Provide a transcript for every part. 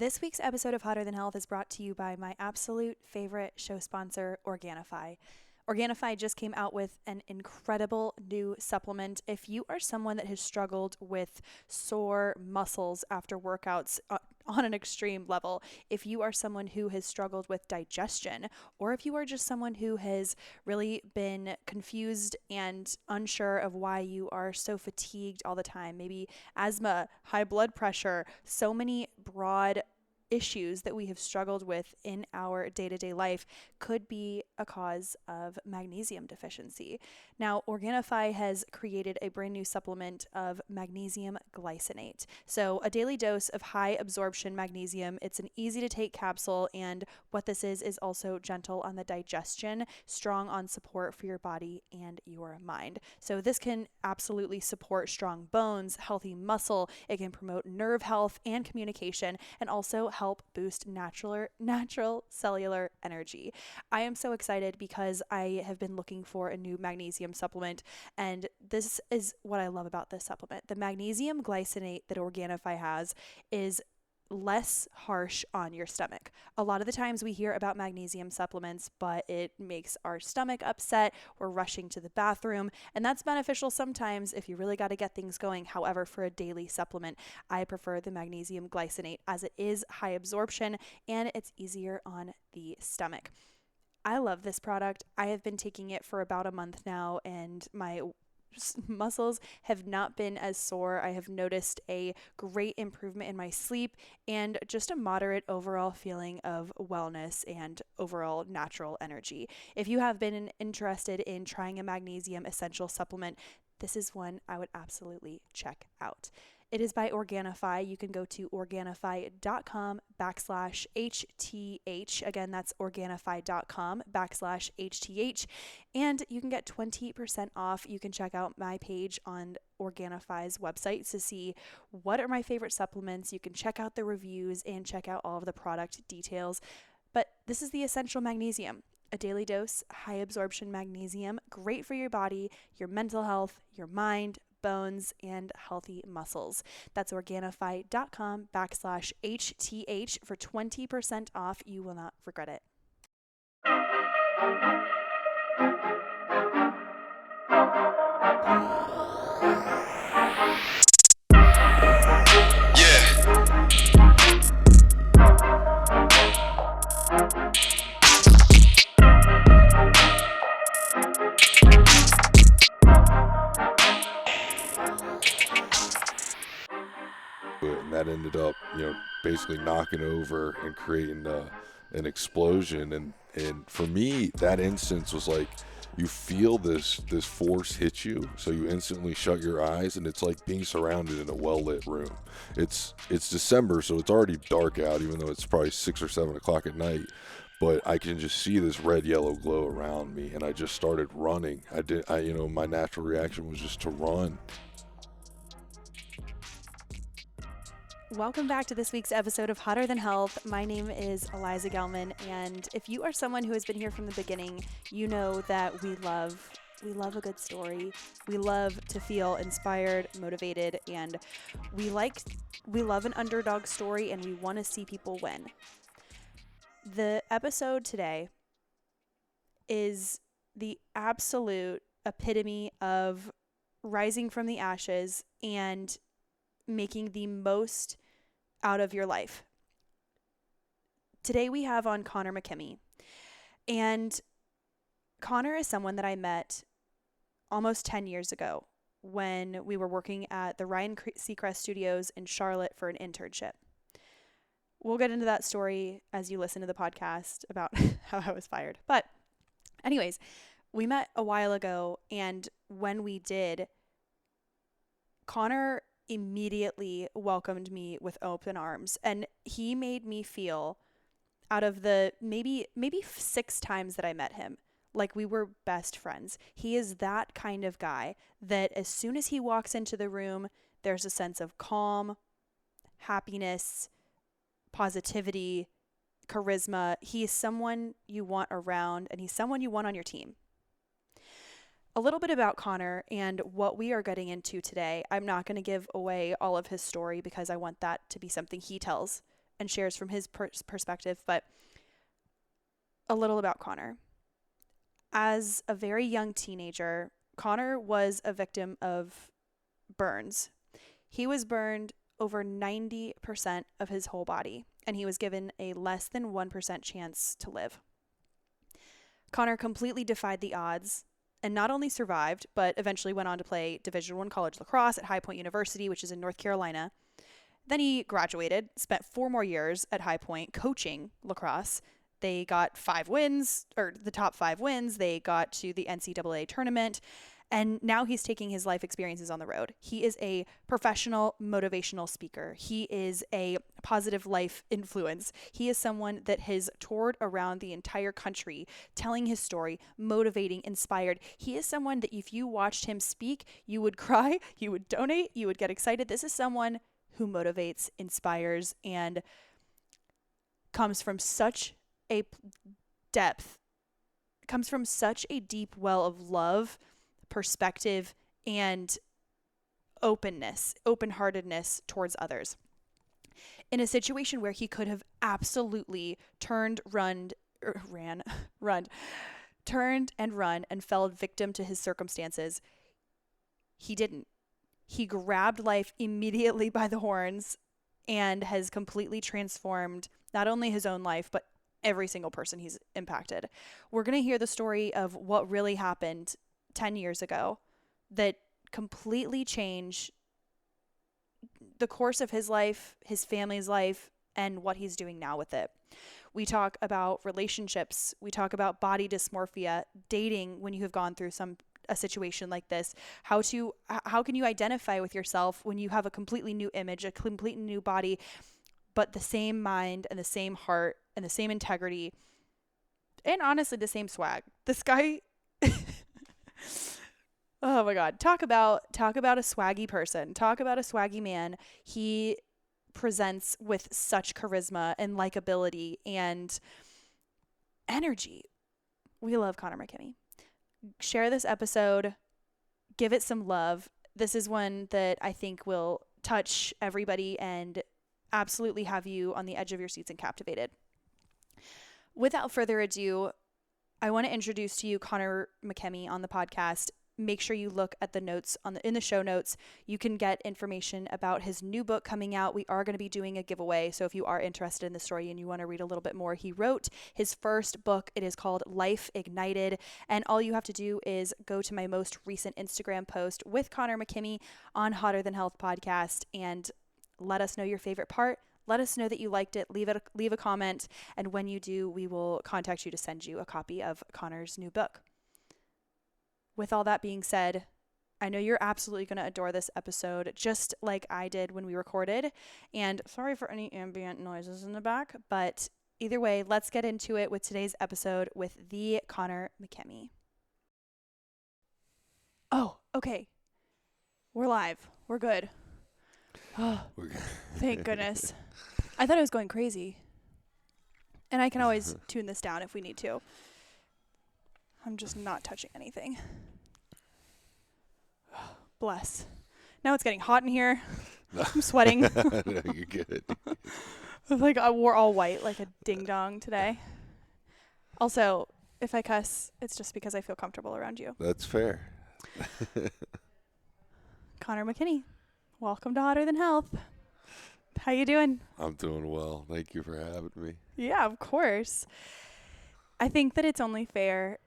This week's episode of Hotter Than Health is brought to you by my absolute favorite show sponsor, Organifi. Organifi just came out with an incredible new supplement. If you are someone that has struggled with sore muscles after workouts on an extreme level, if you are someone who has struggled with digestion, or if you are just someone who has really been confused and unsure of why you are so fatigued all the time, maybe asthma, high blood pressure, so many broad issues that we have struggled with in our day-to-day life could be a cause of magnesium deficiency. Now, Organifi has created a brand new supplement of magnesium glycinate. So a daily dose of high absorption magnesium. It's an easy to take capsule, and what this is also gentle on the digestion, strong on support for your body and your mind. So this can absolutely support strong bones, healthy muscle. It can promote nerve health and communication, and also help boost natural cellular energy. I am so excited because I have been looking for a new magnesium supplement, and this is what I love about this supplement. The magnesium glycinate that Organifi has is less harsh on your stomach. A lot of the times we hear about magnesium supplements, but it makes our stomach upset. We're rushing to the bathroom, and that's beneficial sometimes if you really got to get things going. However, for a daily supplement, I prefer the magnesium glycinate as it is high absorption and it's easier on the stomach. I love this product. I have been taking it for about a month now, and my muscles have not been as sore. I have noticed a great improvement in my sleep and just a moderate overall feeling of wellness and overall natural energy. If you have been interested in trying a magnesium essential supplement, this is one I would absolutely check out. It is by Organifi. You can go to Organifi.com/HTH. Again, that's Organifi.com/HTH. And you can get 20% off. You can check out my page on Organifi's website to see what are my favorite supplements. You can check out the reviews and check out all of the product details. But this is the essential magnesium. A daily dose, high absorption magnesium, great for your body, your mental health, your mind, bones, and healthy muscles. That's Organifi.com/HTH for 20% off. You will not regret it. And that ended up, basically knocking over and creating an explosion. And for me, that instance was like, you feel this force hit you, so you instantly shut your eyes, and it's like being surrounded in a well-lit room. It's December, so it's already dark out, even though it's probably 6 or 7 o'clock at night. But I can just see this red-yellow glow around me, and I just started running. My natural reaction was just to run. Welcome back to this week's episode of Hotter Than Health. My name is Eliza Gelman, and if you are someone who has been here from the beginning, you know that we love a good story. We love to feel inspired, motivated, and we love an underdog story, and we want to see people win. The episode today is the absolute epitome of rising from the ashes and making the most out of your life. Today we have on Connor McKemey. And Connor is someone that I met almost 10 years ago when we were working at the Ryan Seacrest Studios in Charlotte for an internship. We'll get into that story as you listen to the podcast about how I was fired. But anyways, we met a while ago, and when we did, Connor immediately welcomed me with open arms, and he made me feel, out of the maybe 6 times that I met him, like we were best friends. He is that kind of guy that as soon as he walks into the room, there's a sense of calm, happiness, positivity, charisma. He is someone you want around, and he's someone you want on your team. A little bit about Connor and what we are getting into today. I'm not going to give away all of his story because I want that to be something he tells and shares from his perspective. But a little about Connor. As a very young teenager, Connor was a victim of burns. He was burned over 90% of his whole body, and he was given a less than 1% chance to live. Connor completely defied the odds and not only survived, but eventually went on to play Division I college lacrosse at High Point University, which is in North Carolina. Then he graduated, spent 4 more years at High Point coaching lacrosse. They got 5 wins, or the top 5 wins. They got to the NCAA tournament. And now he's taking his life experiences on the road. He is a professional motivational speaker. He is a positive life influence. He is someone that has toured around the entire country, telling his story, motivating, inspired. He is someone that if you watched him speak, you would cry, you would donate, you would get excited. This is someone who motivates, inspires, and comes from such a depth, comes from such a deep well of love, perspective, and open-heartedness towards others. In a situation where he could have absolutely turned and run and fell victim to his circumstances, he didn't. He grabbed life immediately by the horns and has completely transformed not only his own life, but every single person he's impacted. We're going to hear the story of what really happened 10 years ago that completely changed the course of his life, his family's life, and what he's doing now with it. We talk about relationships. We talk about body dysmorphia, dating when you have gone through a situation like this. How can you identify with yourself when you have a completely new image, a completely new body, but the same mind and the same heart and the same integrity, and honestly the same swag. This guy oh my God. Talk about a swaggy person. Talk about a swaggy man. He presents with such charisma and likability and energy. We love Connor McKemey. Share this episode. Give it some love. This is one that I think will touch everybody and absolutely have you on the edge of your seats and captivated. Without further ado, I want to introduce to you Connor McKemey on the podcast. Make sure you look at the notes in the show notes. You can get information about his new book coming out. We are going to be doing a giveaway. So if you are interested in the story and you want to read a little bit more, he wrote his first book. It is called Life Ignited. And all you have to do is go to my most recent Instagram post with Connor McKemey on Hotter Than Health podcast and let us know your favorite part. Let us know that you liked it. Leave a comment. And when you do, we will contact you to send you a copy of Connor's new book. With all that being said, I know you're absolutely going to adore this episode, just like I did when we recorded. And sorry for any ambient noises in the back, but either way, let's get into it with today's episode with the Connor McKemey. Oh, okay. We're live. We're good. Oh, thank goodness. I thought I was going crazy. And I can always tune this down if we need to. I'm just not touching anything. Bless. Now it's getting hot in here. I'm sweating. No, you're good. Like I wore all white like a ding dong today. Also, if I cuss, it's just because I feel comfortable around you. That's fair. Connor McKemey, welcome to Hotter Than Health. How you doing? I'm doing well. Thank you for having me. Yeah, of course. I think that it's only fair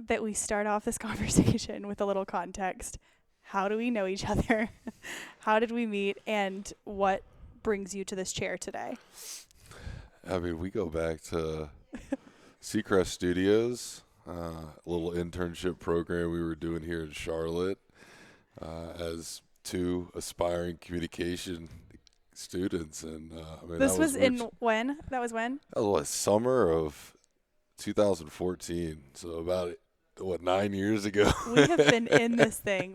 that we start off this conversation with a little context. How do we know each other? How did we meet? And what brings you to this chair today? I mean, we go back to Seacrest Studios, a little internship program we were doing here in Charlotte as 2 aspiring communication students. And I mean, this was in when? That was when? That was summer of 2014. So about 9 years ago. We have been in this thing.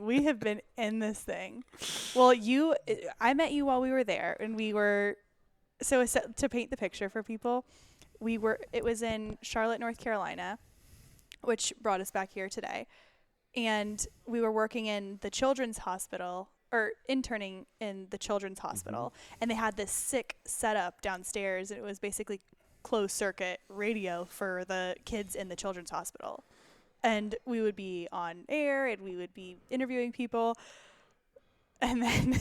Well, I met you while we were there, and we were, to paint the picture for people, it was in Charlotte, North Carolina, which brought us back here today. And we were working in the children's hospital or interning in the children's hospital, and they had this sick setup downstairs, and it was basically closed circuit radio for the kids in the children's hospital. And we would be on air and we would be interviewing people. And then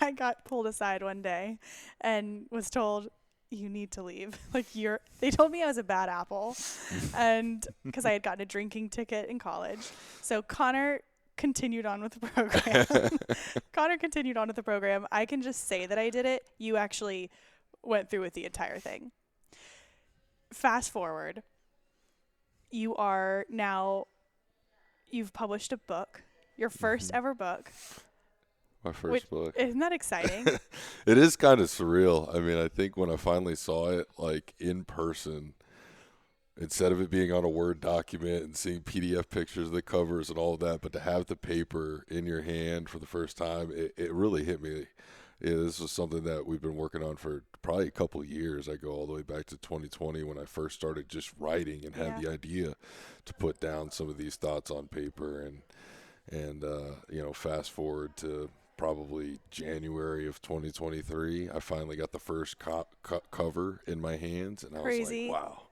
I got pulled aside one day and was told, you need to leave. Like, they told me I was a bad apple, and because I had gotten a drinking ticket in college. So Connor continued on with the program. Connor continued on with the program. I can just say that I did it. You actually went through with the entire thing. Fast forward. You've published a book, your first ever book. My first book. Isn't that exciting? It is kind of surreal. I mean, I think when I finally saw it, like, in person, instead of it being on a Word document and seeing PDF pictures of the covers and all of that, but to have the paper in your hand for the first time, it really hit me. Yeah, this was something that we've been working on for probably a couple of years. I go all the way back to 2020 when I first started just writing and had the idea to put down some of these thoughts on paper. And fast forward to probably January of 2023, I finally got the first cover in my hands, and I was like, wow.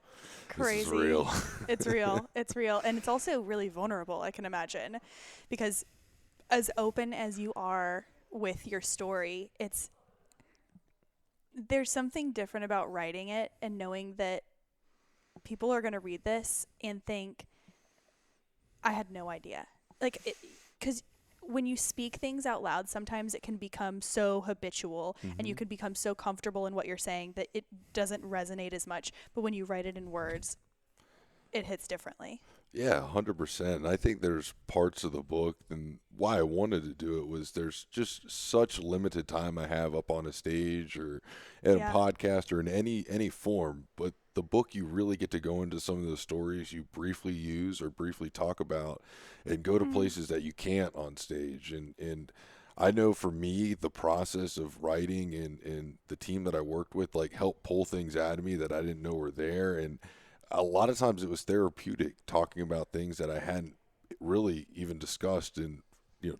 Crazy. This is real. It's real. It's real. And it's also really vulnerable, I can imagine, because as open as you are with your story, there's something different about writing it and knowing that people are going to read this and think, I had no idea. Like, because when you speak things out loud, sometimes it can become so habitual and you can become so comfortable in what you're saying that it doesn't resonate as much. But when you write it in words, it hits differently. Yeah, 100%. And I think there's parts of the book, and why I wanted to do it was there's just such limited time I have up on a stage or at a podcast or in any form. But the book, you really get to go into some of the stories you briefly use or briefly talk about and go to places that you can't on stage. And I know for me, the process of writing and the team that I worked with, like, helped pull things out of me that I didn't know were there. And a lot of times it was therapeutic talking about things that I hadn't really even discussed in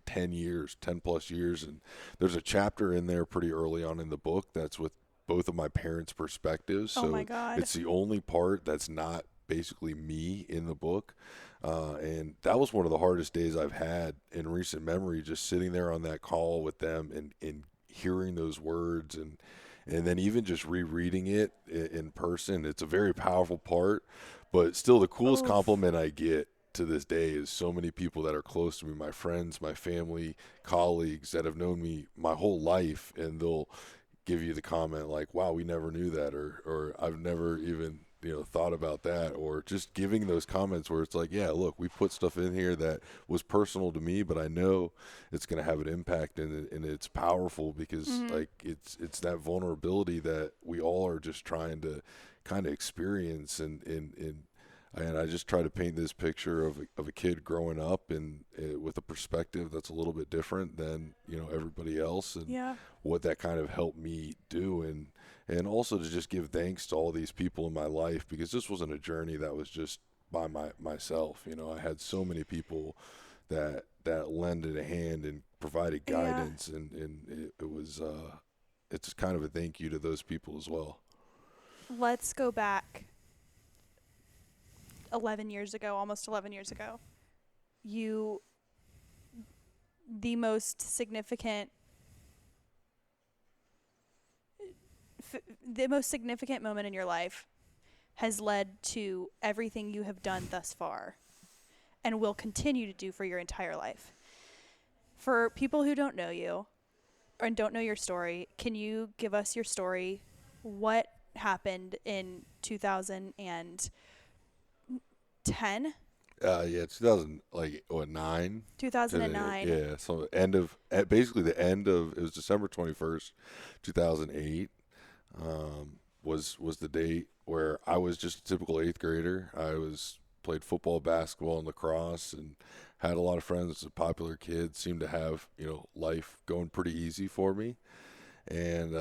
10 plus years. And there's a chapter in there pretty early on in the book that's with both of my parents' perspectives. So my God. It's the only part that's not basically me in the book. And that was one of the hardest days I've had in recent memory, just sitting there on that call with them and hearing those words and then even just rereading it in person. It's a very powerful part, but still the coolest compliment I get to this day is so many people that are close to me, my friends, my family, colleagues that have known me my whole life, and they'll give you the comment like, wow, we never knew that, or I've never even thought about that, or just giving those comments where it's like, yeah, look, we put stuff in here that was personal to me, but I know it's going to have an impact, and it's powerful because like it's that vulnerability that we all are just trying to kind of experience, and I just try to paint this picture of a kid growing up and with a perspective that's a little bit different than everybody else, and what that kind of helped me do, and also to just give thanks to all these people in my life, because this wasn't a journey that was just by myself. I had so many people that lended a hand and provided guidance, and it was it's kind of a thank you to those people as well. Let's go back 11 years ago, almost 11 years ago. The most significant moment in your life has led to everything you have done thus far and will continue to do for your entire life. For people who don't know you and don't know your story, can you give us your story? What happened in 2010? 2009. 2009. Yeah, so basically the end of, it was December 21st, 2008. Was the date where I was just a typical 8th grader. Played football, basketball, and lacrosse, and had a lot of friends. Was a popular kid. Seemed to have life going pretty easy for me. And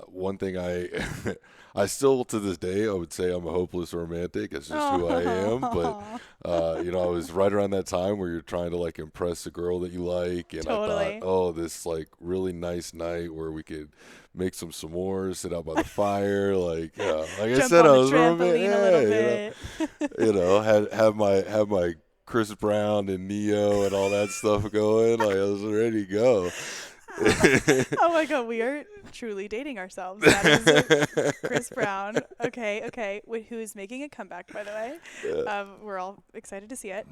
one thing I still to this day I would say I'm a hopeless romantic. It's just who I am. But Oh, I was right around that time where you're trying to like impress a girl that you like, and I thought, totally. oh, this like really nice night where we could make some s'mores, sit out by the fire, like I Jump said, on I the was romantic. trampoline a little Yeah, bit. had have my Chris Brown and Neo and all that stuff going. Like I was ready to go. Oh my God, we are truly dating ourselves. That is Chris Brown. Okay, okay. Wait, who is making a comeback, by the way? Yeah. We're all excited to see it.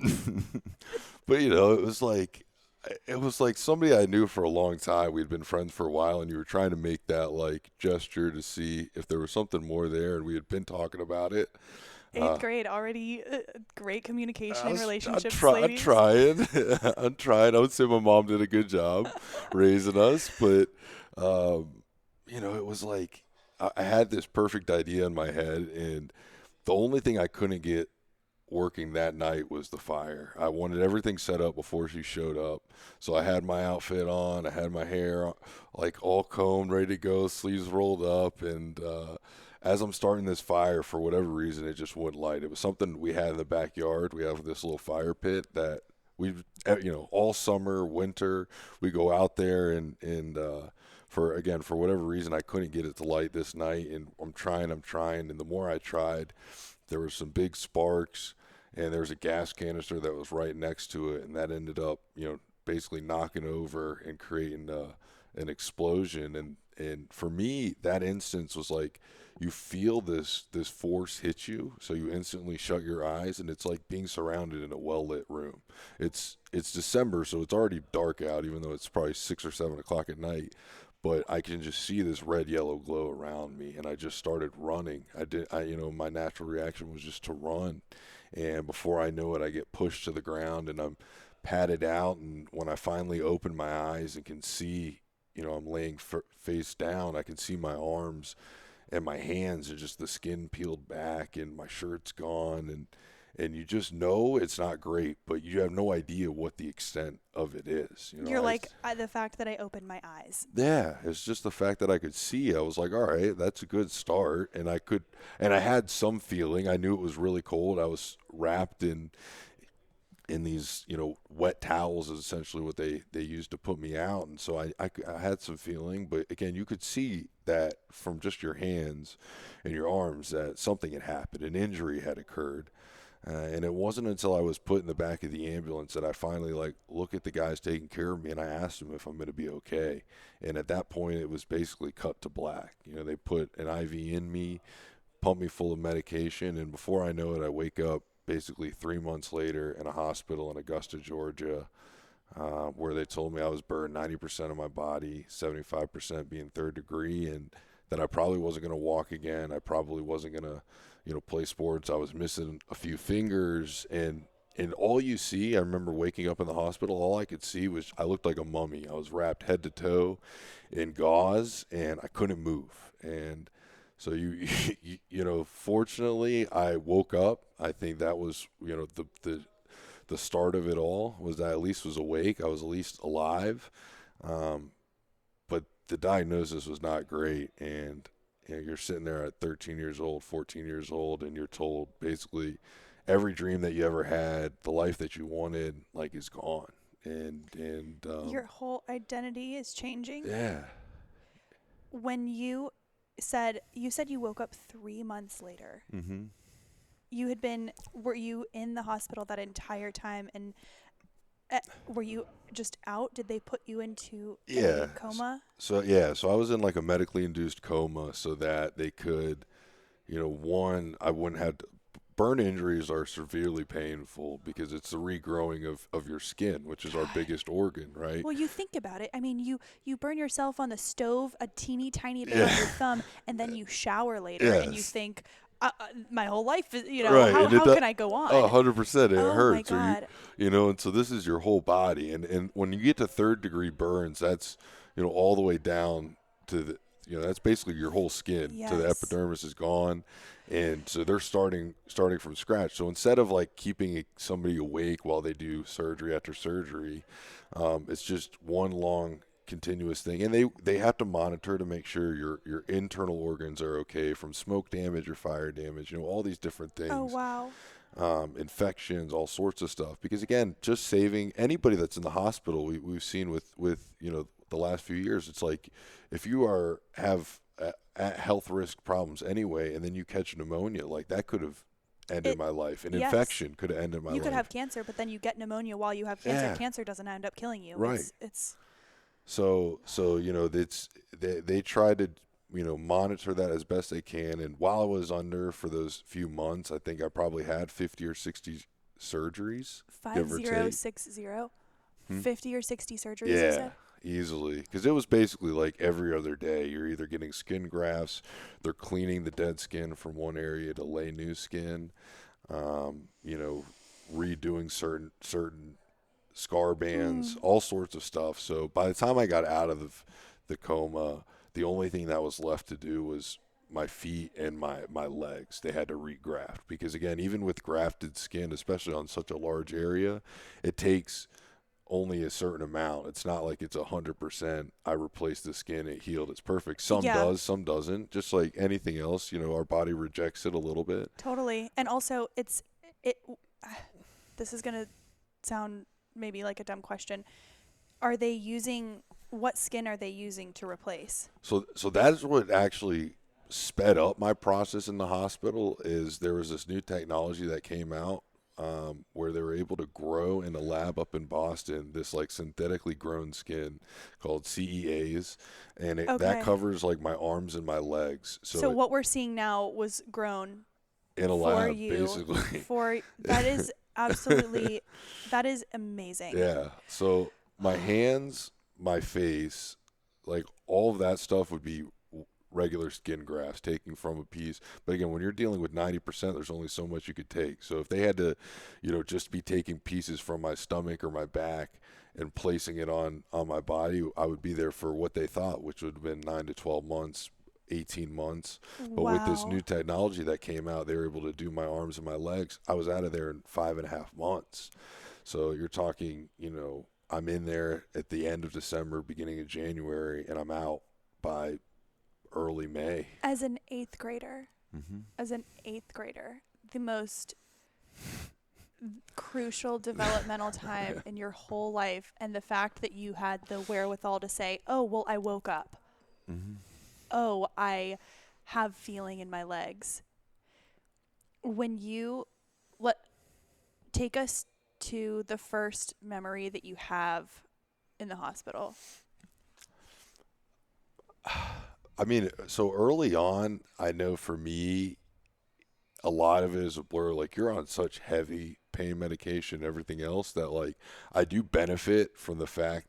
But it was like somebody I knew for a long time. We'd been friends for a while, and you were trying to make that like gesture to see if there was something more there, and we had been talking about it. Eighth grade, already great communication in I'm relationships, I'm ladies. trying. I'm trying. I would say my mom did a good job raising us, but it was like I had this perfect idea in my head, and the only thing I couldn't get working that night was the fire. I wanted everything set up before she showed up. So I had my outfit on, I had my hair like all combed, ready to go, sleeves rolled up, and as I'm starting this fire, for whatever reason, it just wouldn't light. It was something we had in the backyard. We have this little fire pit that all summer, winter, we go out there and for whatever reason, I couldn't get it to light this night, and I'm trying, and the more I tried, there were some big sparks, and there was a gas canister that was right next to it, and that ended up, basically knocking over and creating an explosion. And for me, that instance was like you feel this force hit you, so you instantly shut your eyes, and it's like being surrounded in a well lit room. It's December, so it's already dark out, even though it's probably 6 or 7 o'clock at night, but I can just see this red yellow glow around me, and I just started running. My natural reaction was just to run, and before I know it, I get pushed to the ground, and I'm patted out. And when I finally open my eyes and can see, I'm laying face down, I can see my arms and my hands, and just the skin peeled back, and my shirt's gone, and you just know it's not great, but you have no idea what the extent of it is. You're like, the fact that I opened my eyes. Yeah, it's just the fact that I could see. I was like, all right, that's a good start. And I had some feeling. I knew it was really cold. I was wrapped in these, wet towels is essentially what they used to put me out. And so I had some feeling, but again, you could see that from just your hands and your arms that something had happened, an injury had occurred. And it wasn't until I was put in the back of the ambulance that I finally look at the guys taking care of me, and I asked them if I'm going to be okay. And at that point, it was basically cut to black. They put an IV in me, pumped me full of medication, and before I know it, I wake up basically 3 months later in a hospital in Augusta, Georgia, where they told me I was burned 90% of my body, 75% being third degree, and that I probably wasn't going to walk again. I probably wasn't going to play sports. I was missing a few fingers, and all you see, I remember waking up in the hospital, all I could see was I looked like a mummy. I was wrapped head to toe in gauze, and I couldn't move. And so fortunately, I woke up. I think that was, the start of it all, was that I at least was awake. I was at least alive. But the diagnosis was not great, and you're sitting there at 13 years old, 14 years old, and you're told basically every dream that you ever had, the life that you wanted, is gone. And Your whole identity is changing. yeah. When you said you woke up 3 months later. Mm-hmm. Were you in the hospital that entire time, and were you just out? Did they put you into a coma? So I was in like a medically induced coma so that they could, I wouldn't have burn injuries are severely painful because it's the regrowing of your skin, which is our biggest organ, right? Well, you think about it. I mean, you burn yourself on the stove a teeny tiny bit on your thumb, and then you shower later, and you think, my whole life is, Right. how can I go on? 100%. It hurts. Oh my God. And so this is your whole body. And when you get to third degree burns, that's, all the way down to the, that's basically your whole skin. Yes. So the epidermis is gone. And so they're starting from scratch. So instead of keeping somebody awake while they do surgery after surgery, it's just one long continuous thing, and they have to monitor to make sure your internal organs are okay from smoke damage or fire damage, all these different things. Oh, wow. Infections, all sorts of stuff. Because again, just saving anybody that's in the hospital, we've seen with the last few years, it's like if you have health risk problems anyway, and then you catch pneumonia, like that could have ended my life. An yes. infection could have ended my life. You could have cancer, but then you get pneumonia while you have cancer. Yeah. Cancer doesn't end up killing you. Right. It's So they try to monitor that as best they can. And while I was under for those few months, I think I probably had 50 or 60 surgeries. 5060. 50 or 60 surgeries. Yeah. You said? Easily, because it was basically like every other day. You're either getting skin grafts, they're cleaning the dead skin from one area to lay new skin, redoing certain scar bands, all sorts of stuff. So by the time I got out of the coma, the only thing that was left to do was my feet and my legs. They had to regraft, because again, even with grafted skin, especially on such a large area, it takes only a certain amount. It's not like it's 100%. I replaced the skin, it healed, it's perfect. Some does, some doesn't. Just like anything else, our body rejects it a little bit. Totally. And also, this is gonna sound maybe like a dumb question. What skin are they using to replace? So that's what actually sped up my process in the hospital. Is there was this new technology that came out where they were able to grow in a lab up in Boston this like synthetically grown skin called CEAs, and that covers like my arms and my legs. So what we're seeing now was grown in a lab, basically. That is absolutely, that is amazing. Yeah. So my hands, my face, like all of that stuff would be regular skin grafts taking from a piece. But again, when you're dealing with 90%, there's only so much you could take. So if they had to, just be taking pieces from my stomach or my back and placing it on my body, I would be there for what they thought, which would have been 9 to 12 months, 18 months. But with this new technology that came out, they were able to do my arms and my legs. I was out of there in 5.5 months. So you're talking, I'm in there at the end of December, beginning of January, and I'm out by early May. As an eighth grader, the most crucial developmental time in your whole life, and the fact that you had the wherewithal to say, oh, well, I woke up. Oh, I have feeling in my legs. When you take us to the first memory that you have in the hospital. I mean, so early on, I know for me, a lot of it is a blur. Like, you're on such heavy pain medication and everything else that, like, I do benefit from the fact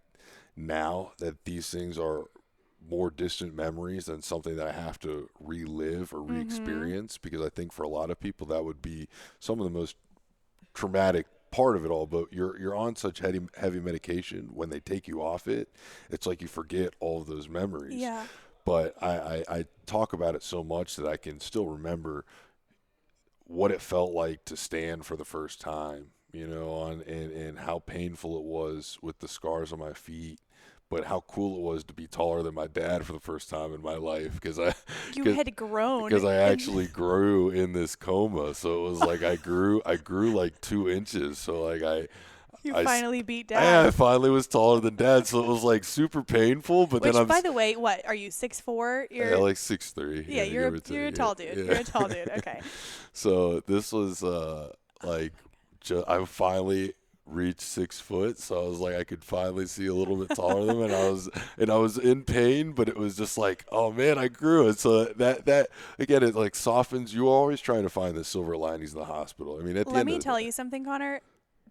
now that these things are more distant memories than something that I have to relive or re-experience, because I think for a lot of people that would be some of the most traumatic part of it all. But you're on such heavy medication, when they take you off it, it's like you forget all of those memories. Yeah. But I talk about it so much that I can still remember what it felt like to stand for the first time, and how painful it was with the scars on my feet, but how cool it was to be taller than my dad for the first time in my life, because had grown. Because I actually grew in this coma, so it was like I grew like 2 inches. So like I finally beat Dad. I finally was taller than Dad, so it was like super painful. But then by the way, what are you, 6'4"? You're like 6'3". Yeah, you're a tall dude. Yeah. You're a tall dude. Okay. So this was I finally reached 6 foot, so I was like I could finally see a little bit taller than him, and I was in pain, but it was just like, oh man, I grew. And so that again, it like softens. You're always trying to find the silver linings in the hospital. I mean, let me tell you something, Connor.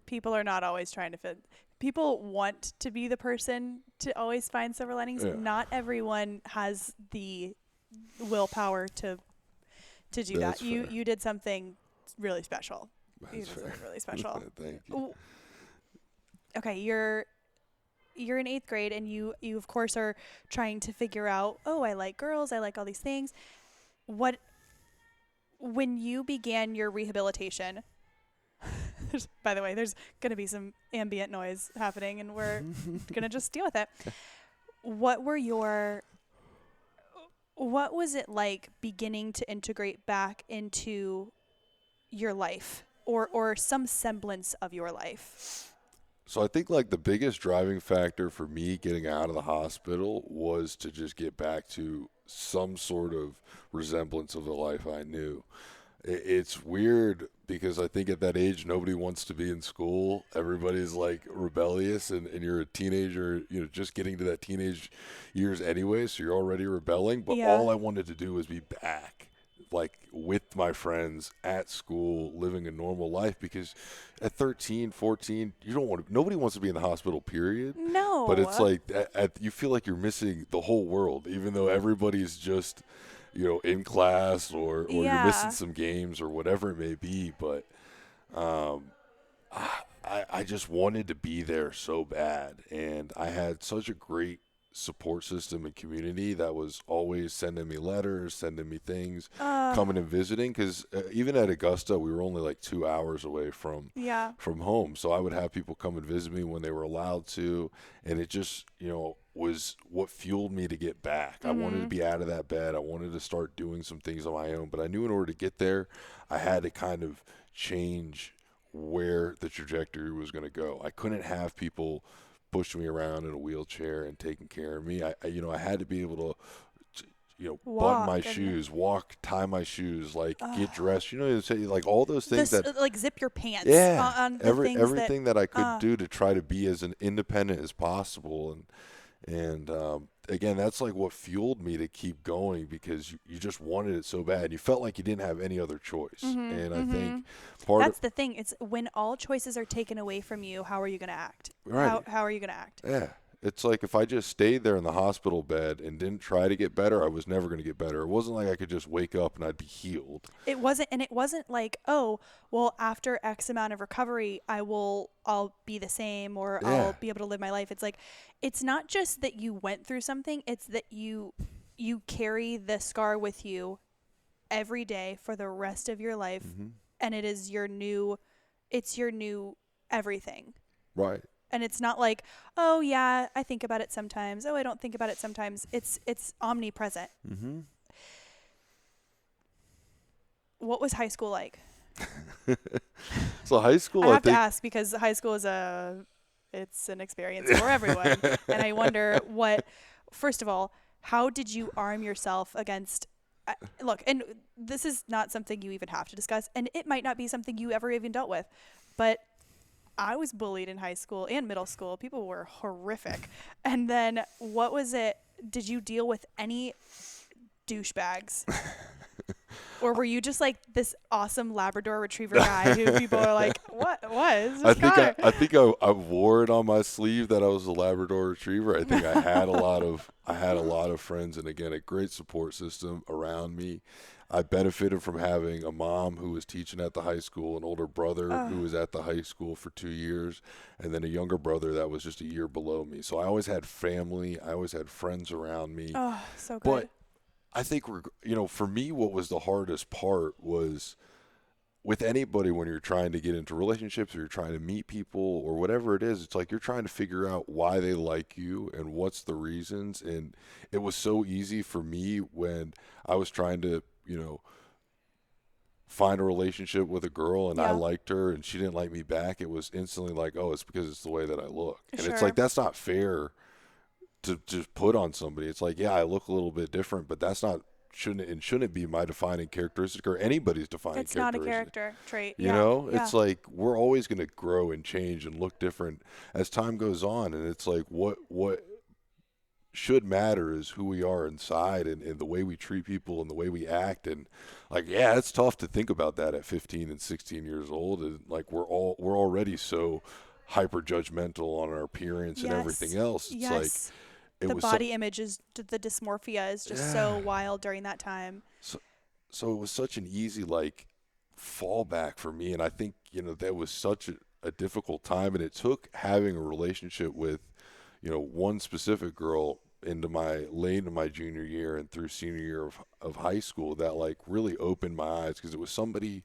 People are not always trying to fit. People want to be the person to always find silver linings. Yeah. Not everyone has the willpower to do that. You did something really special. You did something really special. Thank you. Okay, you're in 8th grade, and you of course are trying to figure out, oh, I like girls, I like all these things. When you began your rehabilitation, by the way, there's going to be some ambient noise happening, and we're going to just deal with it. what was it like beginning to integrate back into your life, or some semblance of your life? So I think like the biggest driving factor for me getting out of the hospital was to just get back to some sort of resemblance of the life I knew. It's weird because I think at that age nobody wants to be in school. Everybody's like rebellious, and you're a teenager, just getting to that teenage years anyway, so you're already rebelling. But Yeah. all I wanted to do was be back, like with my friends at school, living a normal life. Because at 13, 14, nobody wants to be in the hospital, period. But it's No. like you feel like you're missing the whole world, even though everybody's just in class, or you're missing Yeah. some games or whatever it may be. But um, I just wanted to be there so bad. And I had such a great support system and community that was always sending me letters, sending me things, Uh, coming and visiting. Because even at Augusta, we were only like 2 hours away yeah. from home. So I would have people come and visit me when they were allowed to. And it just, was what fueled me to get back. I wanted to Mhm. be out of that bed. I wanted to start doing some things on my own. But I knew in order to get there, I had to kind of change where the trajectory was going to go. I couldn't have people pushing me around in a wheelchair and taking care of me. I had to be able to button my Walk and shoes, walk, tie my shoes, like get uh, dressed. Say like all those things this that, like zip your pants yeah, on the things that everything that I could uh do to try to be as an independent as possible. And again, that's like what fueled me to keep going, because you just wanted it so bad. You felt like you didn't have any other choice. mhm. And I think Mhm. part of, That's the thing. It's when all choices are taken away from you, how are you going to act? right. How are you going to act? Yeah. It's like if I just stayed there in the hospital bed and didn't try to get better, I was never going to get better. It wasn't like I could just wake up and I'd be healed. It wasn't like, "Oh, well, after X amount of recovery, I'll be the same, or I'll Yeah. be able to live my life." It's like it's not just that you went through something, it's that you carry the scar with you every day for the rest of your life, Hmm. and it's your new everything. Right. And it's not like, "Oh yeah, I think about it sometimes. Oh, I don't think about it sometimes." It's omnipresent. Hmm. What was high school like? So high I school, I have to think. ask because high school it's an experience for everyone. And I wonder first of all, how did you arm yourself against, look, and this is not something you even have to discuss, and it might not be something you ever even dealt with, but I was bullied in high school and middle school. People were horrific. And then what was it? Did you deal with any douchebags? Or were you just like this awesome Labrador Retriever guy who people are like, what is I this think I, Connor? I think I wore it on my sleeve that I was a Labrador Retriever. I think I had a lot of friends, and again, a great support system around me. I benefited from having a mom who was teaching at the high school, an older brother Oh, who was at the high school for 2 years, and then a younger brother that was just a year below me. So I always had family. I always had friends around me. oh, so good. But I think for me, what was the hardest part was with anybody when you're trying to get into relationships or you're trying to meet people or whatever it is. It's like you're trying to figure out why they like you and what's the reasons. And it was so easy for me when I was trying to, find a relationship with a girl and I Yeah, liked her and she didn't like me back. It was instantly like, oh, it's because it's the way that I look. And it's like, sure. that's not fair to just put on somebody. It's like, yeah, I look a little bit different, but that's not shouldn't be my defining characteristic or anybody's defining It's not a characteristic. character trait. Yeah, yeah. It's like we're always going to grow and change and look different as time goes on, and it's like what should matter is who we are inside and the way we treat people and the way we act. And like, yeah, it's tough to think about that at 15 and 16 years old, and like we're already so hyper judgmental on our appearance and everything Yes. else. It's like Yes. it The was so, body image the dysmorphia is just so yeah. wild during that time. So it was such an easy like fallback for me, and I think that was such a difficult time, and it took having a relationship with one specific girl into my late into my junior year and through senior year of high school that like really opened my eyes, because it was somebody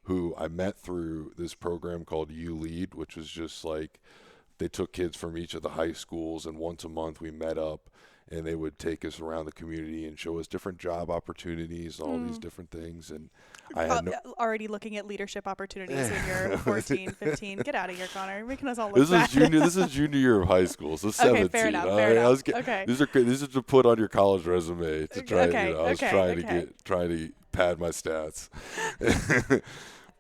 who I met through this program called You Lead, which was just like they took kids from each of the high schools, and once a month we met up, and they would take us around the community and show us different job opportunities, all these different things. And I had already looking at leadership opportunities when you're 14, 15. Get out of here, Connor. You're making us all look this bad. is junior. This is junior year of high school, so 17. Okay, fair enough. Fair enough. Okay. These are to put on your college resume to try. Okay, I was okay. trying to pad my stats.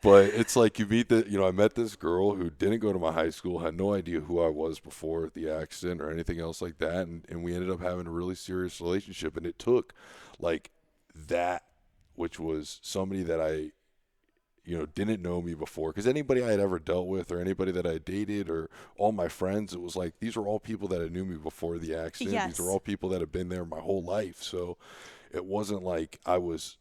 But it's like you meet I met this girl who didn't go to my high school, had no idea who I was before the accident or anything else like that. And we ended up having a really serious relationship. And it took like that, which was somebody that I, didn't know me before. Because anybody I had ever dealt with or anybody that I dated or all my friends, it was like, these are all people that knew me before the accident. Yes. These are all people that have been there my whole life. So it wasn't like I was,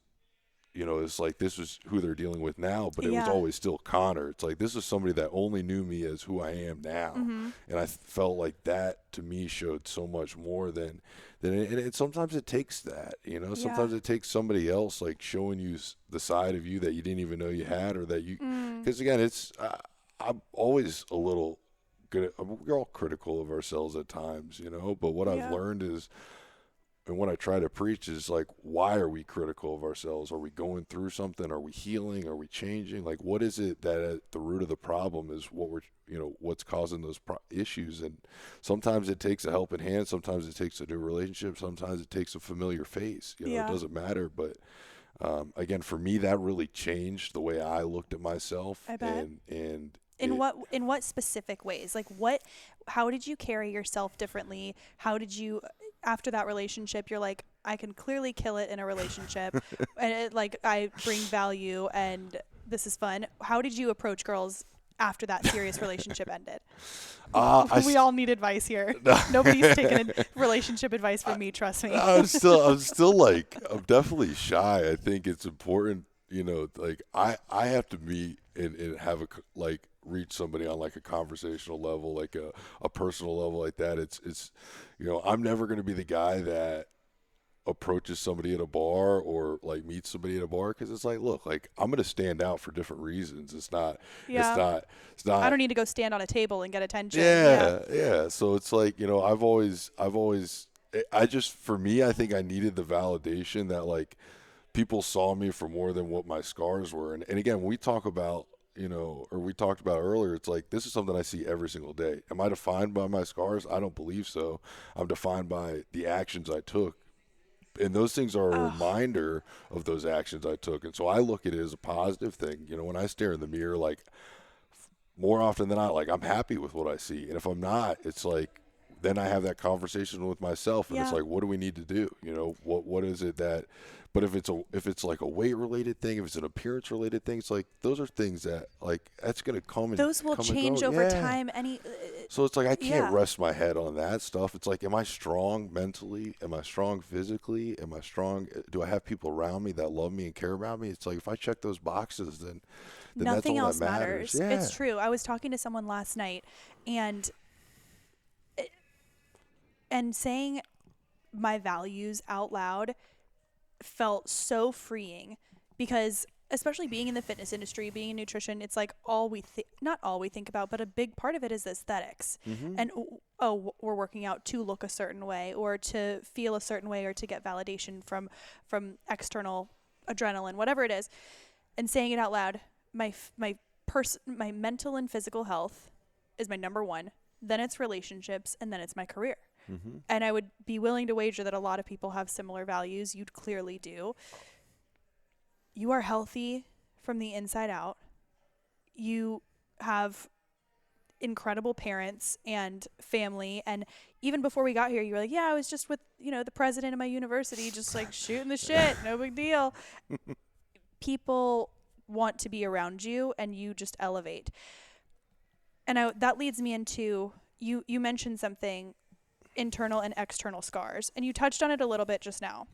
it's like this was who they're dealing with now, but it was always still Connor. It's like this is somebody that only knew me as who I am now. And I felt like that to me showed so much more than and sometimes it takes that, sometimes it takes somebody else like showing you the side of you that you didn't even know you had, or that you, because again, I'm always a little good we're all critical of ourselves at times, but what I've learned is, and what I try to preach is like, why are we critical of ourselves? Are we going through something? Are we healing? Are we changing? Like, what is it that at the root of the problem is what we're, what's causing those issues? And sometimes it takes a helping hand. Sometimes it takes a new relationship. Sometimes it takes a familiar face. It doesn't matter. But again, for me, that really changed the way I looked at myself. I bet. And in what specific ways? Like how did you carry yourself differently? How did you, after that relationship, you're like, I can clearly kill it in a relationship and I bring value and this is fun. How did you approach girls after that serious relationship ended? We all need advice here. Nobody's taking relationship advice from me, trust me. I'm still like, I'm definitely shy. I think it's important, like I have to meet and have reach somebody on like a conversational level, like a personal level like that. It's I'm never going to be the guy that approaches somebody at a bar or like meets somebody at a bar, because it's like, look, like I'm going to stand out for different reasons. It's not I don't need to go stand on a table and get attention. Yeah. So it's like, for me, I think I needed the validation that like people saw me for more than what my scars were. And again, we talk about, or we talked about earlier, it's like, this is something I see every single day. Am I defined by my scars? I don't believe so. I'm defined by the actions I took. And those things are a reminder of those actions I took. And so I look at it as a positive thing. When I stare in the mirror, like more often than not, like I'm happy with what I see. And if I'm not, it's like, then I have that conversation with myself, and it's like, what do we need to do? What is it that, but if it's like a weight related thing, if it's an appearance related thing, it's like, those are things that like, that's going to come and those will change over time. So it's like, I can't rest my head on that stuff. It's like, am I strong mentally? Am I strong physically? Am I strong? Do I have people around me that love me and care about me? It's like, if I check those boxes, then nothing that's all else that matters. Yeah. It's true. I was talking to someone last night and saying my values out loud felt so freeing, because especially being in the fitness industry, being in nutrition, it's like not all we think about, but a big part of it is aesthetics. And we're working out to look a certain way or to feel a certain way or to get validation from external adrenaline, whatever it is. And saying it out loud, my mental and physical health is my number one, then it's relationships, and then it's my career. And I would be willing to wager that a lot of people have similar values. You clearly do. You are healthy from the inside out. You have incredible parents and family. And even before we got here, you were like, yeah, I was just with, the president of my university, just like shooting the shit. No big deal. People want to be around you and you just elevate. And that leads me into, you mentioned something, internal and external scars, and you touched on it a little bit just now.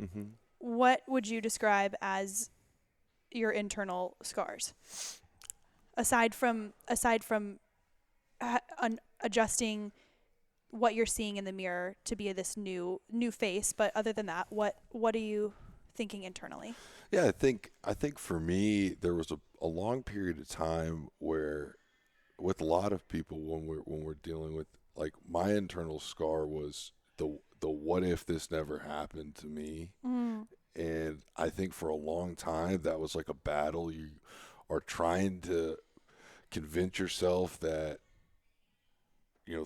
What would you describe as your internal scars, aside from adjusting what you're seeing in the mirror to be this new face? But other than that, what are you thinking internally? I think for me, there was a long period of time where with a lot of people when we're dealing with, like, my internal scar was the what if this never happened to me. And I think for a long time that was like a battle. You are trying to convince yourself that,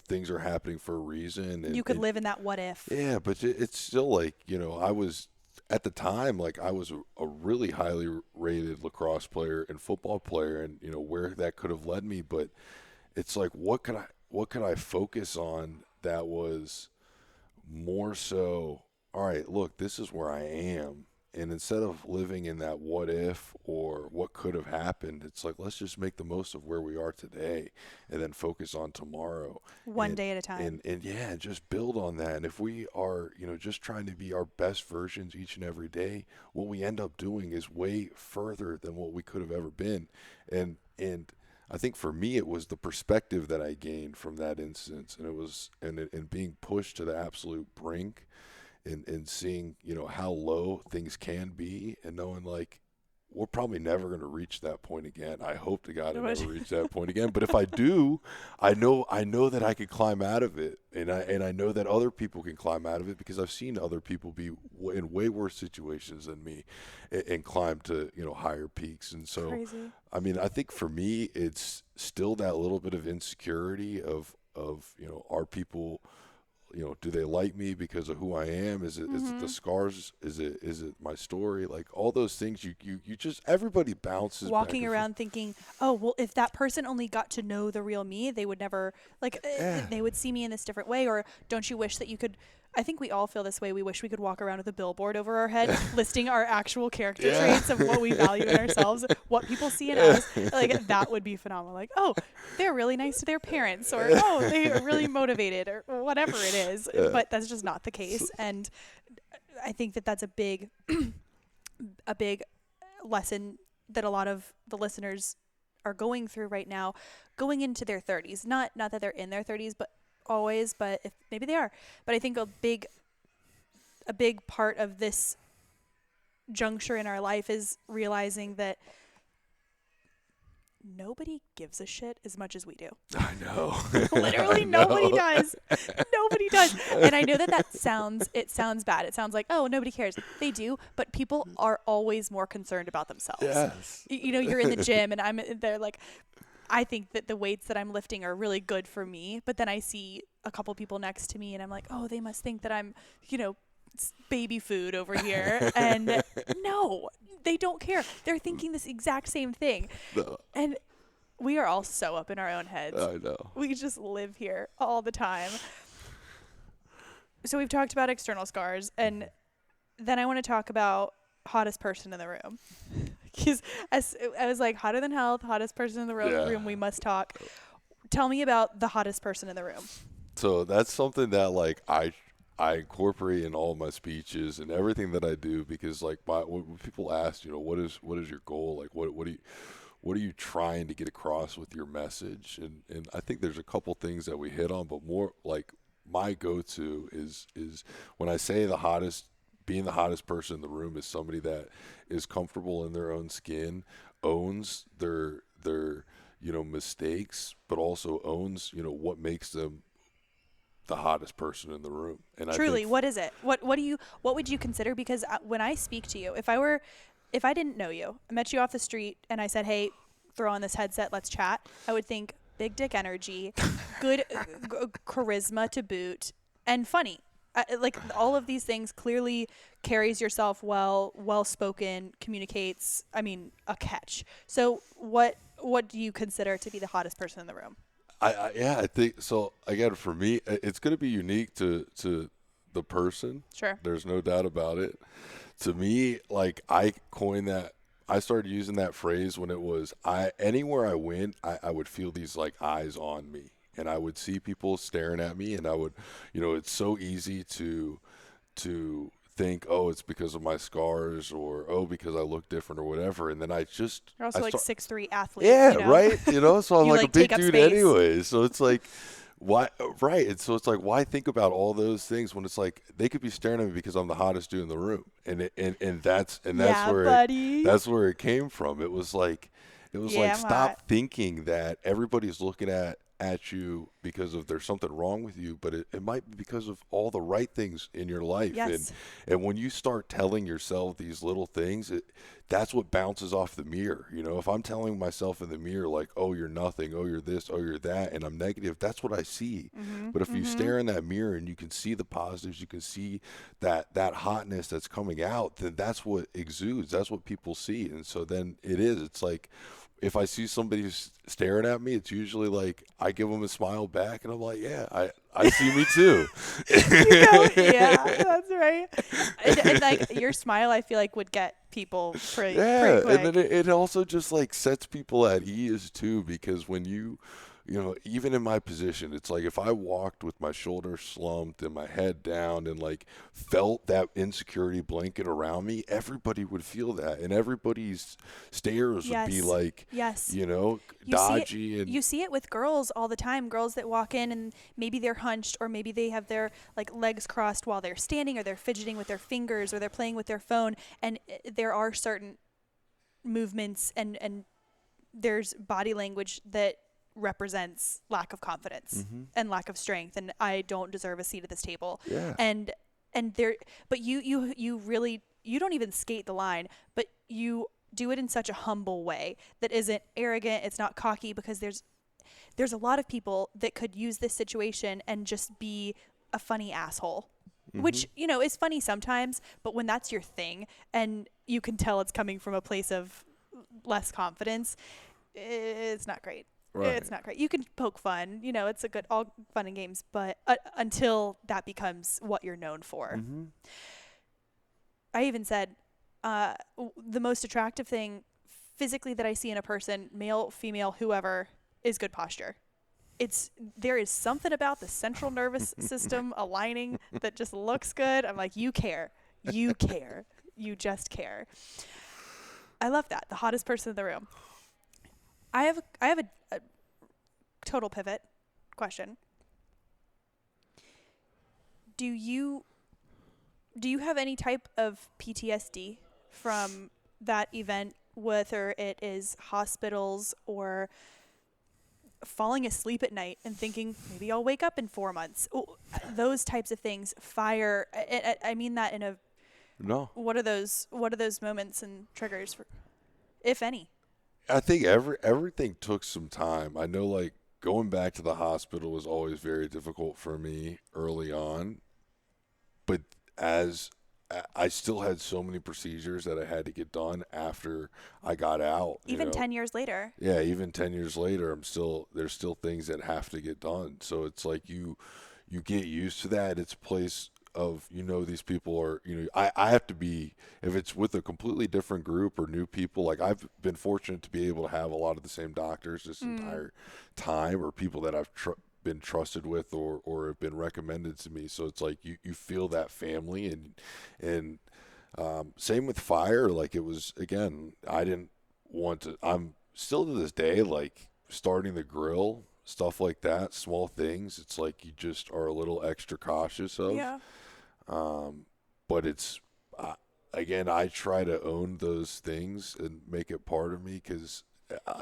things are happening for a reason. And you could live in that what if. yeah, but it's still like, I was at the time, like, I was a really highly rated lacrosse player and football player, and where that could have led me. But it's like, what could I focus on that was more so, all right, look, this is where I am. And instead of living in that what if or what could have happened, it's like, let's just make the most of where we are today and then focus on tomorrow. One day at a time. And yeah, just build on that. And if we are, just trying to be our best versions each and every day, what we end up doing is way further than what we could have ever been. And I think for me, it was the perspective that I gained from that instance. And it was, and being pushed to the absolute brink. And seeing, how low things can be, and knowing, like, we're probably never going to reach that point again. I hope to God I never reach that point again. But if I do, I know that I could climb out of it, and I know that other people can climb out of it, because I've seen other people be in way worse situations than me and climb to, higher peaks. And so, crazy. I mean, I think for me, it's still that little bit of insecurity of are people, do they like me because of who I am? Is it the scars? Is it my story? Like, all those things, you just, everybody bounces walking back around thinking, oh, well, if that person only got to know the real me, they would never, like, they would see me in this different way. Or don't you wish that you could, I think we all feel this way. We wish we could walk around with a billboard over our head listing our actual character traits of what we value in ourselves, what people see in us. Like, that would be phenomenal. Like, oh, they're really nice to their parents, or, oh, they are really motivated, or whatever it is. But that's just not the case. And I think that that's a big lesson that a lot of the listeners are going through right now, going into their 30s. Not that they're in their 30s, but always, but if maybe they are. But I think a big part of this juncture in our life is realizing that nobody gives a shit as much as we do. I know. Literally nobody does. Nobody does. And I know that sounds bad. It sounds like, oh, nobody cares. They do, but people are always more concerned about themselves. Yes. You're in the gym and I'm there, like, I think that the weights that I'm lifting are really good for me, but then I see a couple people next to me and I'm like, oh, they must think that I'm, baby food over here. And no, they don't care. They're thinking this exact same thing. No. And we are all so up in our own heads. I know. We just live here all the time. So we've talked about external scars, and then I want to talk about hottest person in the room. Because I was like, hotter than health, hottest person in the room, we must talk. Tell me about the hottest person in the room. So that's something that, like, I incorporate in all my speeches and everything that I do, because, like, when people ask, what is your goal? Like, what are you trying to get across with your message? And I think there's a couple things that we hit on, but more like my go-to is when I say being the hottest person in the room is somebody that is comfortable in their own skin, owns their mistakes, but also owns, what makes them the hottest person in the room. And truly, what is it? What would you consider? Because when I speak to you, if I didn't know you, I met you off the street and I said, hey, throw on this headset, let's chat, I would think big dick energy, good charisma to boot, and funny. Like, all of these things, clearly carries yourself well-spoken, communicates, a catch. So what do you consider to be the hottest person in the room? I think so. Again, for me, it's going to be unique to the person. Sure. There's no doubt about it. To me, like, I coined that. I started using that phrase when it was anywhere I went, I would feel these, like, eyes on me. And I would see people staring at me, and I would, it's so easy to think, oh, it's because of my scars, or, oh, because I look different, or whatever. And then you're also like 6'3" athlete. Yeah, right. So I'm like a big dude anyway. So it's like, why? Right. And so it's like, why think about all those things when it's like they could be staring at me because I'm the hottest dude in the room, and that's where that's where it came from. It was like It was Yeah, like, I'm hot. stop thinking that everybody's looking at you because of there's something wrong with you, but it might be because of all the right things in your life. Yes. And when you start telling yourself these little things, that's what bounces off the mirror. You know, if I'm telling myself in the mirror like, oh, you're nothing, oh, you're this, oh, you're that, and I'm negative, that's what I see. Mm-hmm. But if you Mm-hmm. stare in that mirror and you can see the positives, you can see that hotness that's coming out, then that's what exudes. That's what people see. And so then it's like, if I see somebody who's staring at me, it's usually like I give them a smile back, and I'm like, yeah, I see me too. Yeah, that's right. And like your smile, I feel like would get people pretty Yeah, and quick. then it also just like sets people at ease too, because when you know, even in my position, it's like if I walked with my shoulders slumped and my head down and like felt that insecurity blanket around me, everybody would feel that, and everybody's stares would be Yes. like, Yes. you know, You see it. dodgy and You see it with girls all the time. Girls that walk in and maybe they're hunched, or maybe they have their like legs crossed while they're standing, or they're fidgeting with their fingers, or they're playing with their phone. And there are certain movements and there's body language that represents lack of confidence and lack of strength, and I don't deserve a seat at this table. yeah. And there, but you really, you don't even skate the line, but you do it in such a humble way that isn't arrogant. It's not cocky, because there's a lot of people that could use this situation and just be a funny asshole, which, you know, is funny sometimes, but when that's your thing and you can tell it's coming from a place of less confidence, it's not great. Right. It's not great. You can poke fun, you know, it's a good, all fun and games, but until that becomes what you're known for. I even said the most attractive thing physically that I see in a person, male, female, whoever, is good posture. There is something about the central nervous system aligning that just looks good. I'm like, you care. You care. You just care. I love that. The hottest person in the room. I have a total pivot question. Do you have any type of PTSD from that event, whether it is hospitals or falling asleep at night and thinking maybe I'll wake up in 4 months? Those types of things. Fire. I mean that in a. No. What are those moments and triggers, for, if any? I think everything took some time. I know, like, going back to the hospital was always very difficult for me early on, but as I still had so many procedures that I had to get done after I got out. Even you know? 10 years later. Yeah, even 10 years later, there's still things that have to get done. So it's like you get used to that. It's a place of, you know, these people are, you know, I have to be, if it's with a completely different group or new people, like I've been fortunate to be able to have a lot of the same doctors this entire time, or people that I've been trusted with or have been recommended to me. So it's like you feel that family, and same with fire. Like, it was, again, I didn't want to, I'm still to this day, like, starting the grill, stuff like that, small things, it's like you just are a little extra cautious of. Yeah. But it's, again, I try to own those things and make it part of me, because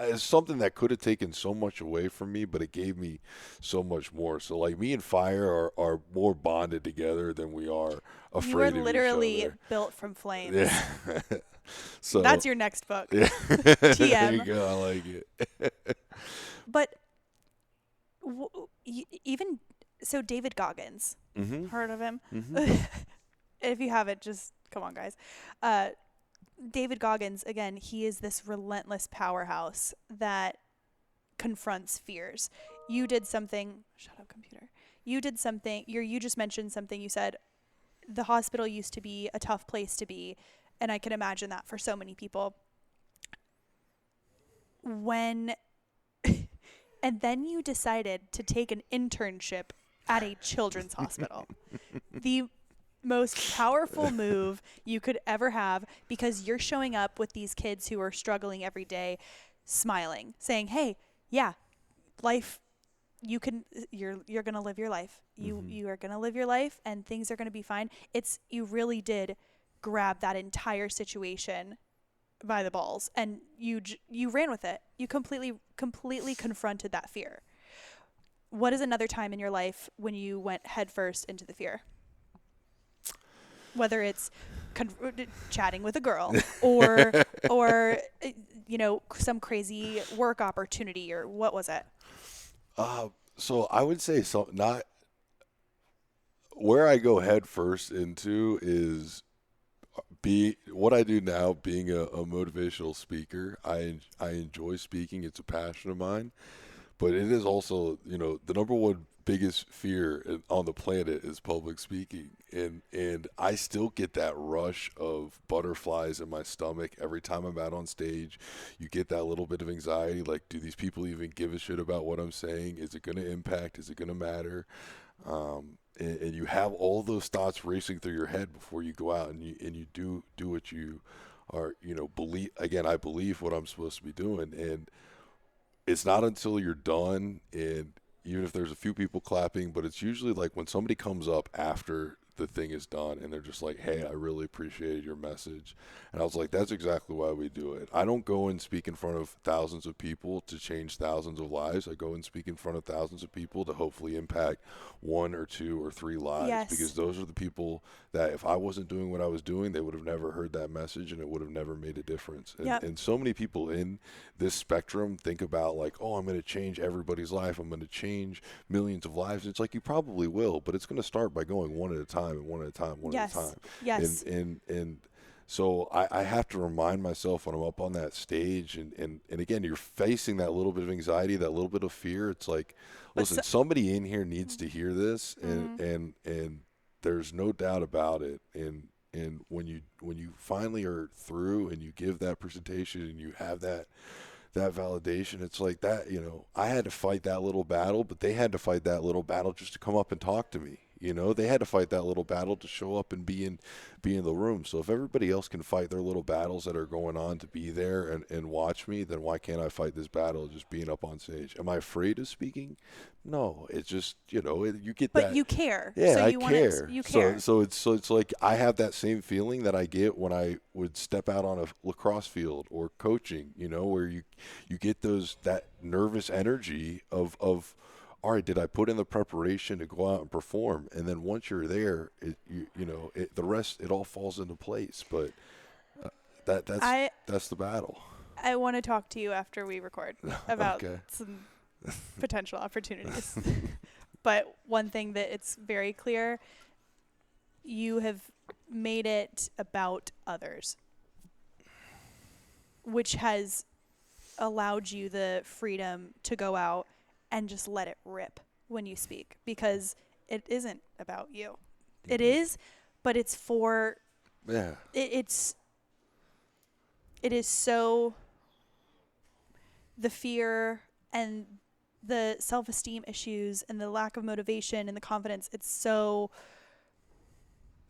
it's something that could have taken so much away from me, but it gave me so much more. So, like, me and fire are more bonded together than we are afraid You are of literally each other. built from flames. Yeah. So That's your next book. Yeah. There you TM. go. I like it. But even so, David Goggins, heard of him? If you haven't, just come on, guys. David Goggins, again, he is this relentless powerhouse that confronts fears. You did something. Shut up, computer. You did something. You just mentioned something. You said the hospital used to be a tough place to be, and I can imagine that for so many people. And then you decided to take an internship at a children's hospital. The most powerful move you could ever have, because you're showing up with these kids who are struggling every day, smiling, saying, "Hey, yeah, life, you're going to live your life. You are going to live your life, and things are going to be fine." You really did grab that entire situation by the balls, and you ran with it. You completely confronted that fear. What is another time in your life when you went headfirst into the fear? Whether it's chatting with a girl or some crazy work opportunity, or what was it? So I would say not where I go head first into is what I do now, being a motivational speaker. I enjoy speaking. It's a passion of mine, but it is also, the number one biggest fear on the planet is public speaking. And I still get that rush of butterflies in my stomach every time I'm out on stage. You get that little bit of anxiety, like, do these people even give a shit about what I'm saying? Is it going to impact? Is it going to matter? And you have all those thoughts racing through your head before you go out and you do what you are, believe. Again, I believe what I'm supposed to be doing. And it's not until you're done, and even if there's a few people clapping, but it's usually like when somebody comes up after the thing is done and they're just like, hey, I really appreciated your message. And I was like, that's exactly why we do it. I don't go and speak in front of thousands of people to change thousands of lives. I go and speak in front of thousands of people to hopefully impact 1 or 2 or 3 lives. Yes. Because those are the people that if I wasn't doing what I was doing, they would have never heard that message and it would have never made a difference. And, Yep. and so many people in this spectrum think about like, oh, I'm going to change everybody's life. I'm going to change millions of lives. And it's like, you probably will, but it's going to start by going one at a time and one at a time, one Yes. at a time. Yes. And so I have to remind myself when I'm up on that stage, and again, you're facing that little bit of anxiety, that little bit of fear. It's like, listen, somebody in here needs to hear this, and there's no doubt about it. And when you finally are through and you give that presentation and you have that validation, it's like that, I had to fight that little battle, but they had to fight that little battle just to come up and talk to me. They had to fight that little battle to show up and be in the room. So if everybody else can fight their little battles that are going on to be there and watch me, then why can't I fight this battle of just being up on stage? Am I afraid of speaking? No, it's just, you get but that. But you care. Yeah, so I you care. You care. So it's like I have that same feeling that I get when I would step out on a lacrosse field or coaching, where you get that nervous energy of all right, did I put in the preparation to go out and perform? And then once you're there, the rest, it all falls into place. But that's the battle. I want to talk to you after we record about Okay. some potential opportunities. But one thing that it's very clear, you have made it about others, which has allowed you the freedom to go out and just let it rip when you speak, because it isn't about you. Mm-hmm. It is, but it's for, it is so, the fear and the self-esteem issues and the lack of motivation and the confidence, it's so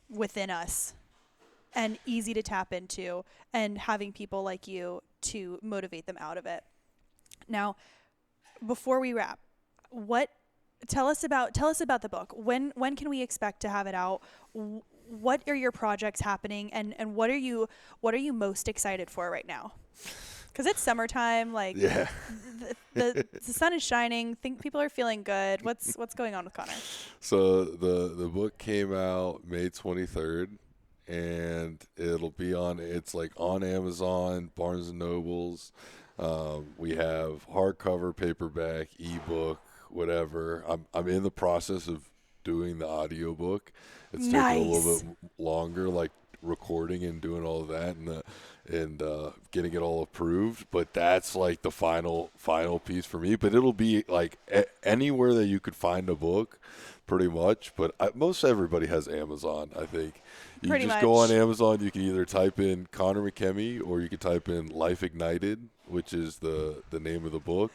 within us and easy to tap into, and having people like you to motivate them out of it. Now, before we wrap, tell us about the book. When can we expect to have it out? What are your projects happening, and what are you most excited for right now? Because it's summertime, like the sun is shining. Think people are feeling good. What's going on with Connor? So the book came out May 23rd, and it'll be on Amazon, Barnes and Nobles. We have hardcover, paperback, ebook, whatever. I'm in the process of doing the audiobook. It's taking a little bit longer, like recording and doing all of that and getting it all approved. But that's like the final piece for me. But it'll be like anywhere that you could find a book, pretty much. But most everybody has Amazon, I think. You pretty just much. Go on Amazon. You can either type in Connor McKemey or you can type in Life Ignited, which is the name of the book.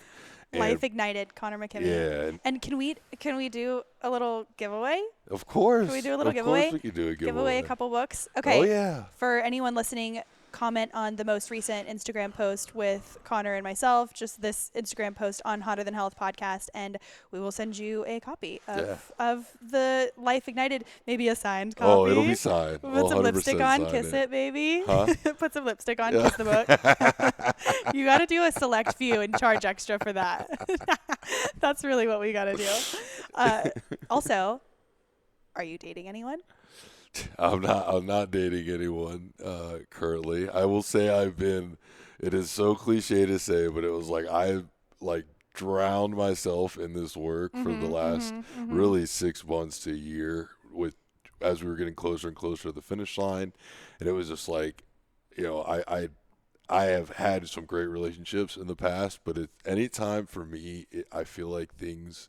Life Ignited, Connor McKemey. Yeah. And can we do a little giveaway? Of course. Can we do a little giveaway? Of course we can do a giveaway. Give away a couple books. Okay. Oh, yeah. For anyone listening, comment on the most recent Instagram post with Connor and myself, just this Instagram post on Hotter Than Health podcast, and we will send you a copy of the Life Ignited, maybe a signed copy. Oh, it'll be signed. Put some lipstick on, kiss it, baby. Huh? Put some lipstick on, kiss the book. You got to do a select few and charge extra for that. That's really what we got to do. Also, are you dating anyone? I'm not dating anyone currently. I will say it is so cliche to say, but it was like I drowned myself in this work for the last really 6 months to a year as we were getting closer and closer to the finish line. And it was just like, I have had some great relationships in the past, but anytime for me, I feel like things,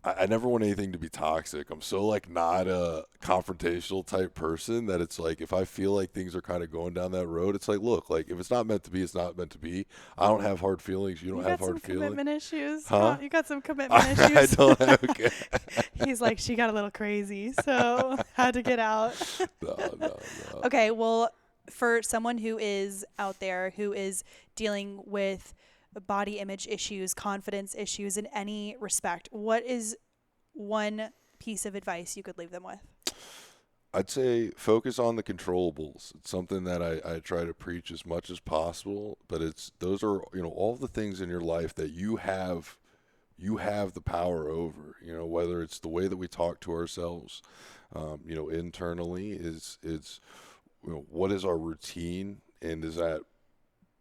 I never want anything to be toxic. I'm so not a confrontational type person that it's like, if I feel like things are kind of going down that road, it's like, look, if it's not meant to be, it's not meant to be. I don't have hard feelings. You don't have hard feelings. You got some commitment issues. Huh? You got some commitment issues. I don't have, okay. He's like, she got a little crazy, so had to get out. No. Okay, well, for someone who is out there who is dealing with body image issues, confidence issues in any respect, what is one piece of advice you could leave them with? I'd say focus on the controllables. It's something that I try to preach as much as possible, but those are all the things in your life that you have the power over. Whether it's the way that we talk to ourselves, internally, is what is our routine, and is that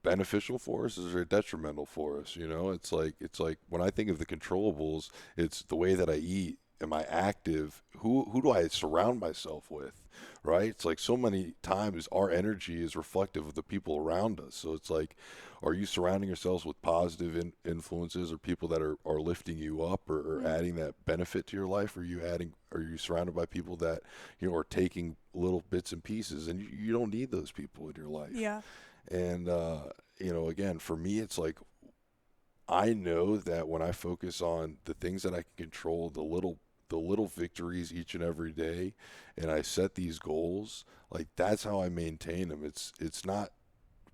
beneficial for us? Is it detrimental for us? It's like when I think of the controllables, it's the way that I eat. Am I active? Who do I surround myself with? Right? It's like so many times our energy is reflective of the people around us. So it's like, are you surrounding yourselves with positive influences, or people that are lifting you up, or adding that benefit to your life? Are you surrounded by people that are taking little bits and pieces, and you don't need those people in your life? Yeah. And, again, for me, it's like, I know that when I focus on the things that I can control, the little victories each and every day, and I set these goals, that's how I maintain them. It's not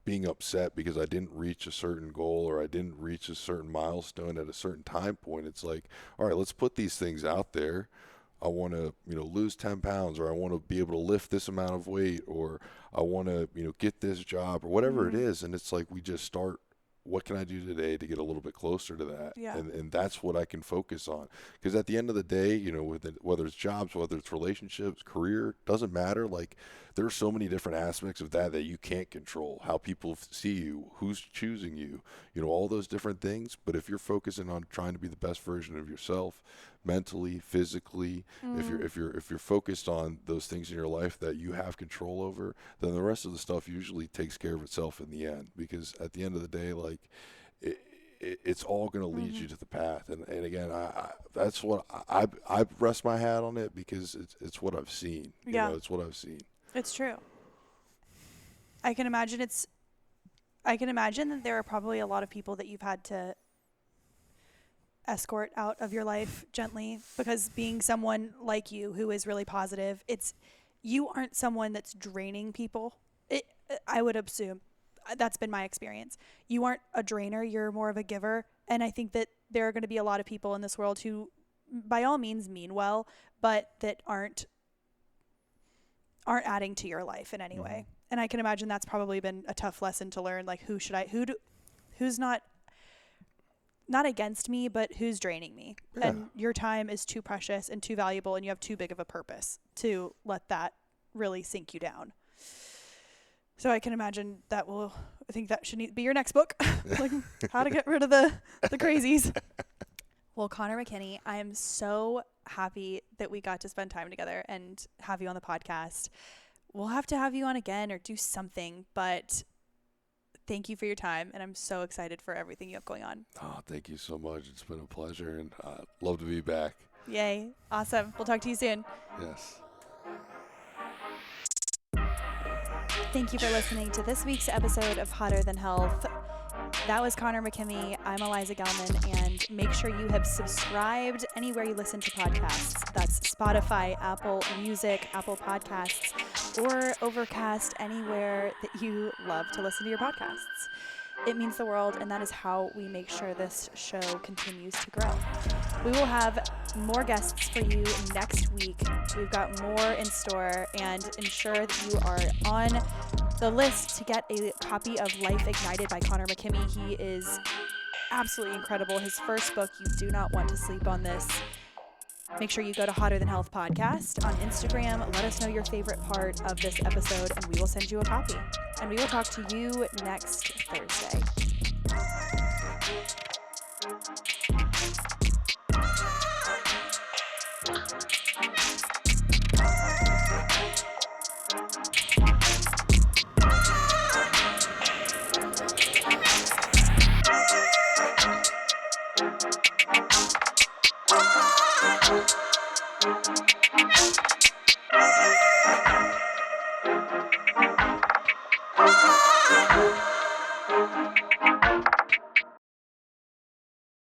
being upset because I didn't reach a certain goal, or I didn't reach a certain milestone at a certain time point. It's like, all right, let's put these things out there. I want to, lose 10 pounds, or I want to be able to lift this amount of weight, or I want to, get this job, or whatever it is. And it's like, we just start, what can I do today to get a little bit closer to that? Yeah. And that's what I can focus on. Because at the end of the day, whether it's jobs, whether it's relationships, career, doesn't matter. There are so many different aspects of that you can't control. How people see you, who's choosing you, all those different things. But if you're focusing on trying to be the best version of yourself, mentally, physically, if you're focused on those things in your life that you have control over, then the rest of the stuff usually takes care of itself in the end. Because at the end of the day, it's all going to lead you to the path. And again, that's what I rest my hat on it, because it's what I've seen. It's what I've seen. It's true. I can imagine that there are probably a lot of people that you've had to escort out of your life gently, because being someone like you who is really positive, you aren't someone that's draining people. I would assume that's been my experience. You aren't a drainer, you're more of a giver. And I think that there are going to be a lot of people in this world who by all means mean well, but that aren't adding to your life in any way. And I can imagine that's probably been a tough lesson to learn. Who's not against me, but who's draining me? Yeah. And your time is too precious and too valuable, and you have too big of a purpose to let that really sink you down. So I can imagine I think that should be your next book, how to get rid of the crazies. Well, Connor McKemey, I am so happy that we got to spend time together and have you on the podcast. We'll have to have you on again or do something, but thank you for your time, and I'm so excited for everything you have going on. Oh, thank you so much. It's been a pleasure, and I'd love to be back. Yay. Awesome. We'll talk to you soon. Yes. Thank you for listening to this week's episode of Hotter Than Health. That was Connor McKemey. I'm Eliza Gelman, and make sure you have subscribed anywhere you listen to podcasts. That's Spotify, Apple Music, Apple Podcasts. or Overcast, anywhere that you love to listen to your podcasts. It means the world, and that is how we make sure this show continues to grow. We will have more guests for you next week. We've got more in store, and ensure that you are on the list to get a copy of Life Ignited by Connor McKemey. He is absolutely incredible. His first book, you do not want to sleep on this. Make sure you go to Hotter Than Health Podcast on Instagram. Let us know your favorite part of this episode, and we will send you a copy. And we will talk to you next Thursday.